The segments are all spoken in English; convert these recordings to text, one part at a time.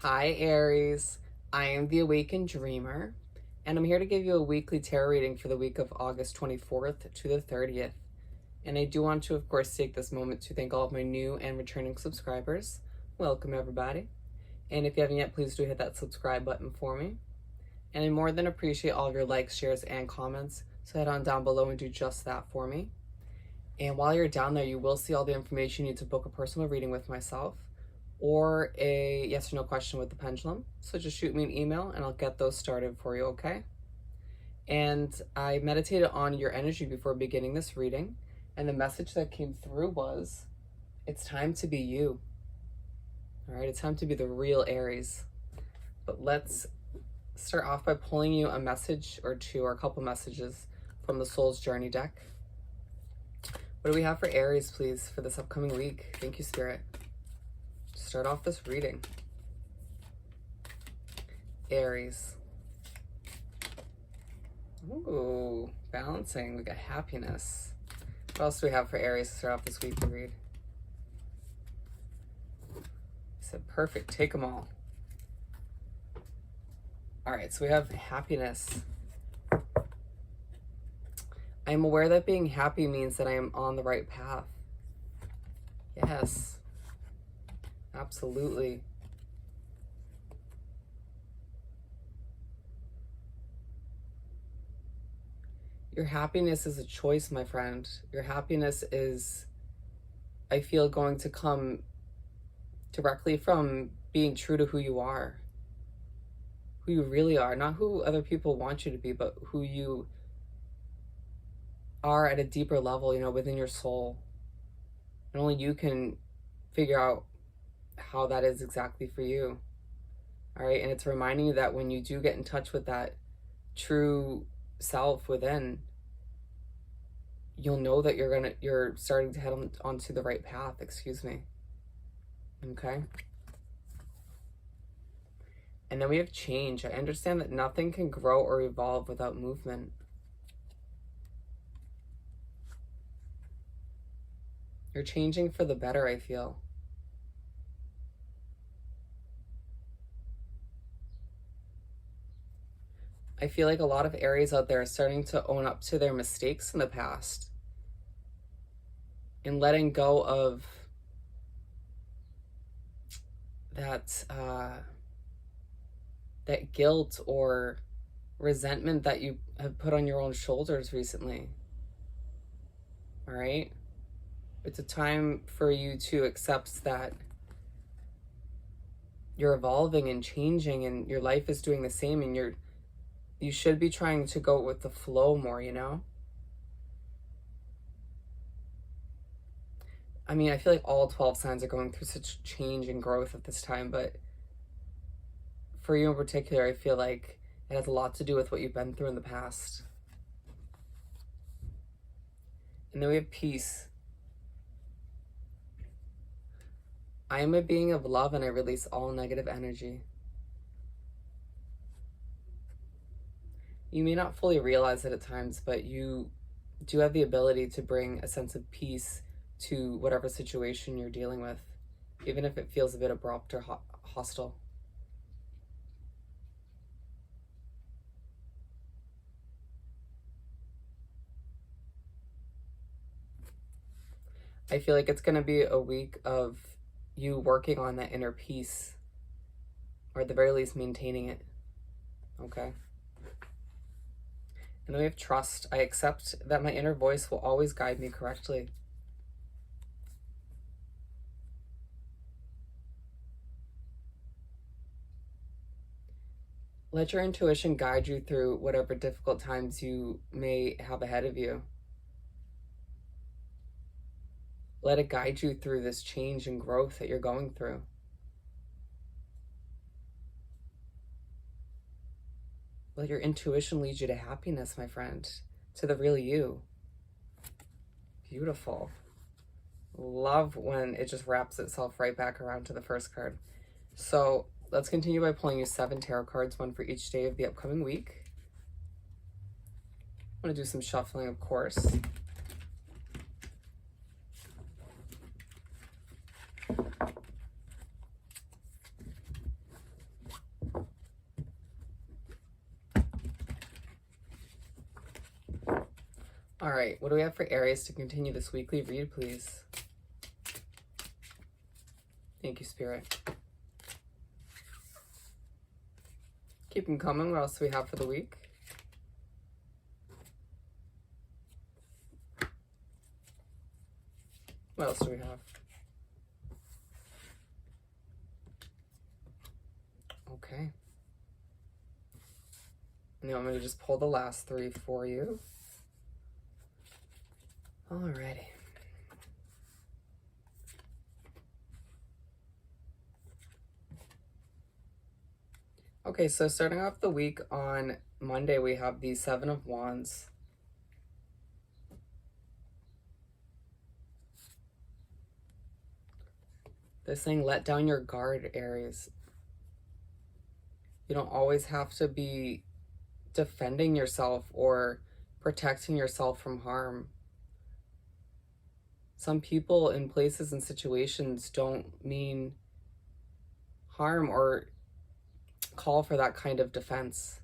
Hi, Aries. I am the Awakened Dreamer, and I'm here to give you a weekly tarot reading for the week of August 24th to the 30th. And I do want to, of course, take this moment to thank all of my new and returning subscribers. Welcome, everybody. And if you haven't yet, please do hit that subscribe button for me. And I more than appreciate all of your likes, shares, and comments. So head on down below and do just that for me. And while you're down there, you will see all the information you need to book a personal reading with myself or a yes or no question with the pendulum. So just shoot me an email and I'll get those started for you, okay? And I meditated on your energy before beginning this reading, and the message that came through was, it's time to be you. All right, it's time to be the real Aries. But let's start off by pulling you a message or two, or a couple messages from the Soul's Journey deck. What do we have for Aries, please, for this upcoming week? Thank you, Spirit. Start off this reading. Aries. Ooh, balancing. We got happiness. What else do we have for Aries to start off this weekly read? I said perfect. Take them all. All right, so we have happiness. I am aware that being happy means that I am on the right path. Yes. Absolutely. Your happiness is a choice, my friend. Your happiness is, I feel, going to come directly from being true to who you are. Who you really are. Not who other people want you to be, but who you are at a deeper level, you know, within your soul. And only you can figure out how that is exactly for you. All right, and it's reminding you that when you do get in touch with that true self within, you'll know that you're starting to head onto the right path. Excuse me. Okay. And then we have change. I understand that nothing can grow or evolve without movement. You're changing for the better, I feel. I feel like a lot of Aries out there are starting to own up to their mistakes in the past and letting go of that that guilt or resentment that you have put on your own shoulders recently. All right? It's a time for you to accept that you're evolving and changing and your life is doing the same, and you should be trying to go with the flow more, you know? I mean, I feel like all 12 signs are going through such change and growth at this time, but for you in particular, I feel like it has a lot to do with what you've been through in the past. And then we have peace. I am a being of love and I release all negative energy. You may not fully realize it at times, but you do have the ability to bring a sense of peace to whatever situation you're dealing with, even if it feels a bit abrupt or hostile. I feel like it's going to be a week of you working on that inner peace, or at the very least maintaining it. Okay? And then we have trust. I accept that my inner voice will always guide me correctly. Let your intuition guide you through whatever difficult times you may have ahead of you. Let it guide you through this change and growth that you're going through. Let your intuition lead you to happiness, my friend, to the real you. Beautiful. Love when it just wraps itself right back around to the first card. So let's continue by pulling you 7 tarot cards, one for each day of the upcoming week. I'm going to do some shuffling, of course. All right, what do we have for Aries to continue this weekly read, please? Thank you, Spirit. Keep them coming. What else do we have for the week? What else do we have? Okay. Now I'm going to just pull the last three for you. Alrighty. Okay, so starting off the week on Monday, we have the Seven of Wands. They're saying let down your guard, Aries. You don't always have to be defending yourself or protecting yourself from harm. Some people in places and situations don't mean harm or call for that kind of defense.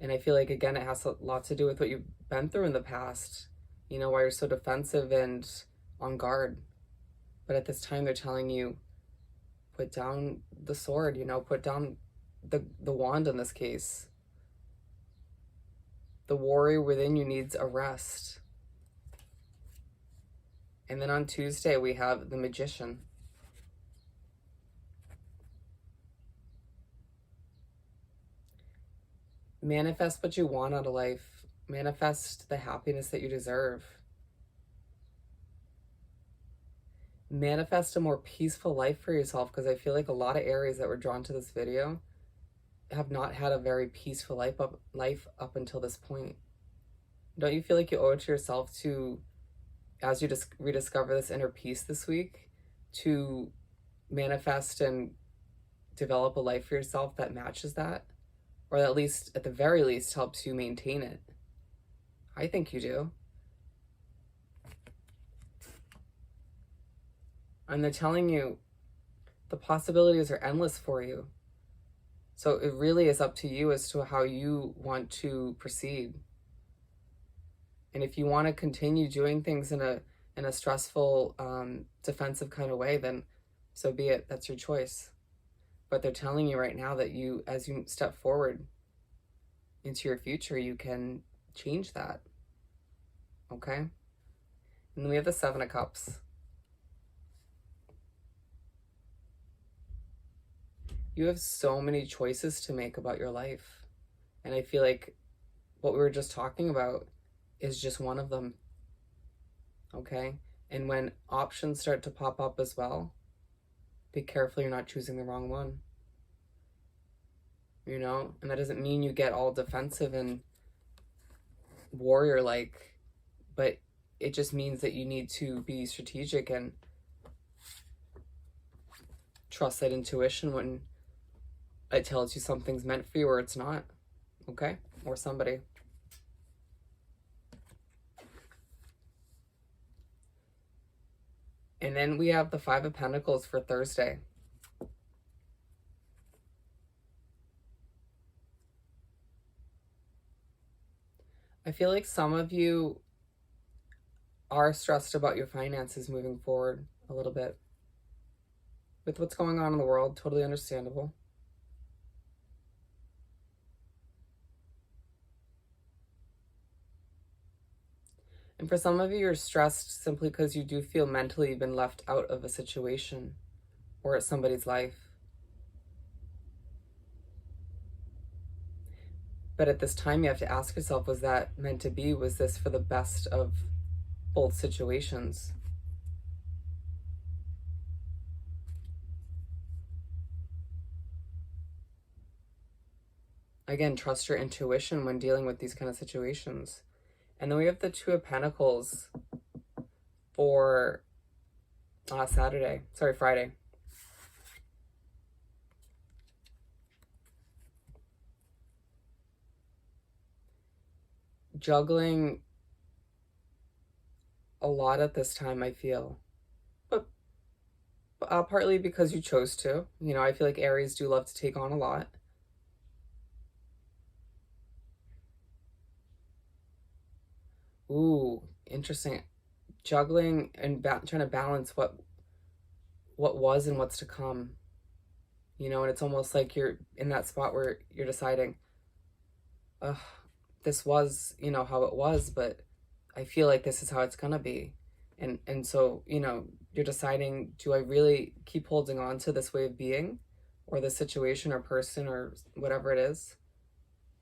And I feel like, again, it has a lot to do with what you've been through in the past, you know, why you're so defensive and on guard. But at this time, they're telling you, put down the sword, you know, put down the wand in this case. The warrior within you needs a rest. And then on Tuesday, we have the Magician. Manifest what you want out of life. Manifest the happiness that you deserve. Manifest a more peaceful life for yourself, because I feel like a lot of Aries that were drawn to this video have not had a very peaceful life up until this point. Don't you feel like you owe it to yourself to, as you just rediscover this inner peace this week, to manifest and develop a life for yourself that matches that? Or at least, at the very least, helps you maintain it. I think you do. And they're telling you the possibilities are endless for you. So it really is up to you as to how you want to proceed. And if you want to continue doing things in a stressful, defensive kind of way, then so be it. That's your choice. But they're telling you right now that you, as you step forward into your future, you can change that. Okay? And then we have the Seven of Cups. You have so many choices to make about your life. And I feel like what we were just talking about is just one of them. Okay? And when options start to pop up as well, be careful you're not choosing the wrong one. You know? And that doesn't mean you get all defensive and warrior-like, but it just means that you need to be strategic and trust that intuition when it tells you something's meant for you or it's not. Okay? Or somebody. And then we have the Five of Pentacles for Thursday. I feel like some of you are stressed about your finances moving forward a little bit. With what's going on in the world, totally understandable. And for some of you, you're stressed simply because you do feel mentally you've been left out of a situation or at somebody's life. But at this time, you have to ask yourself, was that meant to be? Was this for the best of both situations? Again, trust your intuition when dealing with these kind of situations. And then we have the Two of Pentacles for Friday. Juggling a lot at this time, I feel. But partly because you chose to. You know, I feel like Aries do love to take on a lot. Ooh, interesting. Juggling and trying to balance what was and what's to come. You know, and it's almost like you're in that spot where you're deciding, ugh, this was, you know, how it was, but I feel like this is how it's gonna be. And so, you know, you're deciding, do I really keep holding on to this way of being or the situation or person or whatever it is?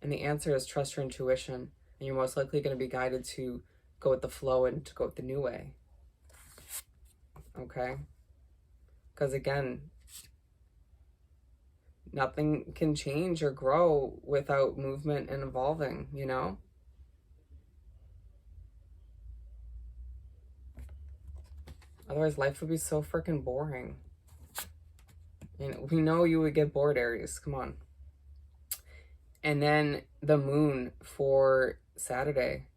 And the answer is trust your intuition, and you're most likely going to be guided to go with the flow and to go with the new way. Okay? Because again, nothing can change or grow without movement and evolving, you know? Otherwise, life would be so freaking boring. You know, we know you would get bored, Aries. Come on. And then the moon for Saturday.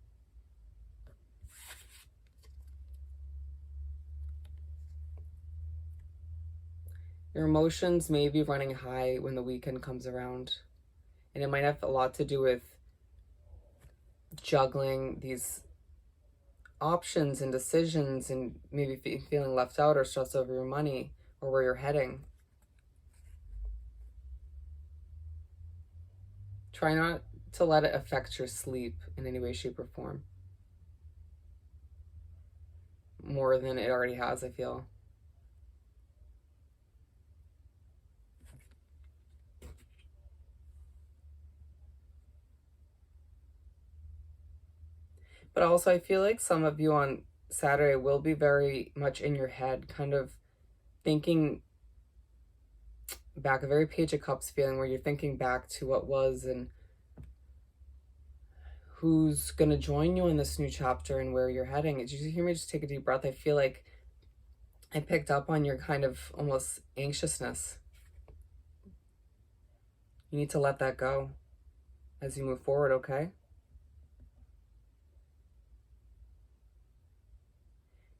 Your emotions may be running high when the weekend comes around. And it might have a lot to do with juggling these options and decisions and maybe feeling left out or stressed over your money or where you're heading. Try not to let it affect your sleep in any way, shape, or form. More than it already has, I feel. But also, I feel like some of you on Saturday will be very much in your head, kind of thinking back, a very Page of Cups feeling where you're thinking back to what was and who's going to join you in this new chapter and where you're heading. Did you hear me just take a deep breath? I feel like I picked up on your kind of almost anxiousness. You need to let that go as you move forward, okay?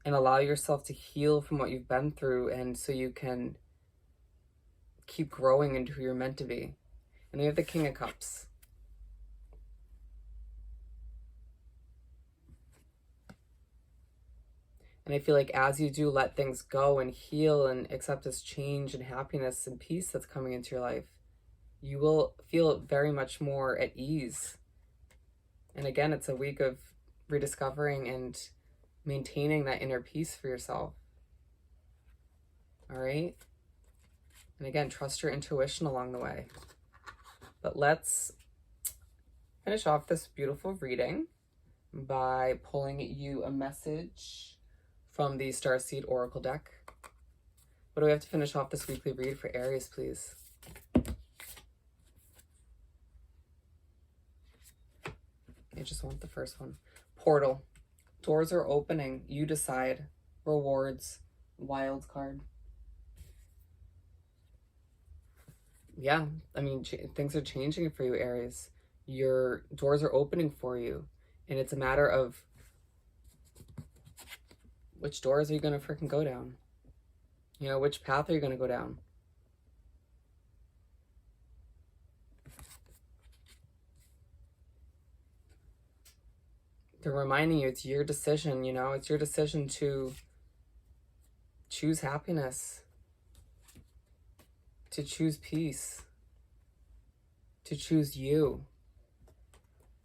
And allow yourself to heal from what you've been through, and so you can keep growing into who you're meant to be. And we have the King of Cups. And I feel like as you do let things go and heal and accept this change and happiness and peace that's coming into your life, you will feel very much more at ease. And again, it's a week of rediscovering and maintaining that inner peace for yourself. All right? And again, trust your intuition along the way. But let's finish off this beautiful reading by pulling you a message from the Starseed Oracle deck. What do we have to finish off this weekly read for Aries, please? I just want the first one. Portal. Doors are opening. You decide. Rewards. Wild card. Yeah, I mean, things are changing for you, Aries. Your doors are opening for you. And it's a matter of which doors are you going to freaking go down? You know, which path are you going to go down? They're reminding you it's your decision, you know, it's your decision to choose happiness, to choose peace, to choose you.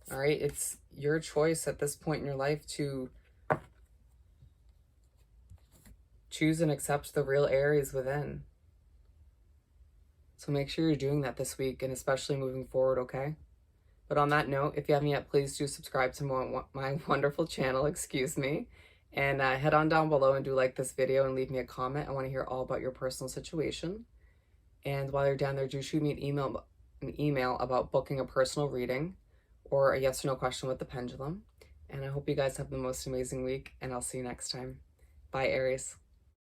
All right, it's your choice at this point in your life to choose and accept the real Aries within. So make sure you're doing that this week and especially moving forward, okay? But on that note, if you haven't yet, please do subscribe to my wonderful channel, excuse me. And head on down below and do like this video and leave me a comment. I want to hear all about your personal situation. And while you're down there, do shoot me an email about booking a personal reading or a yes or no question with the pendulum. And I hope you guys have the most amazing week, and I'll see you next time. Bye, Aries.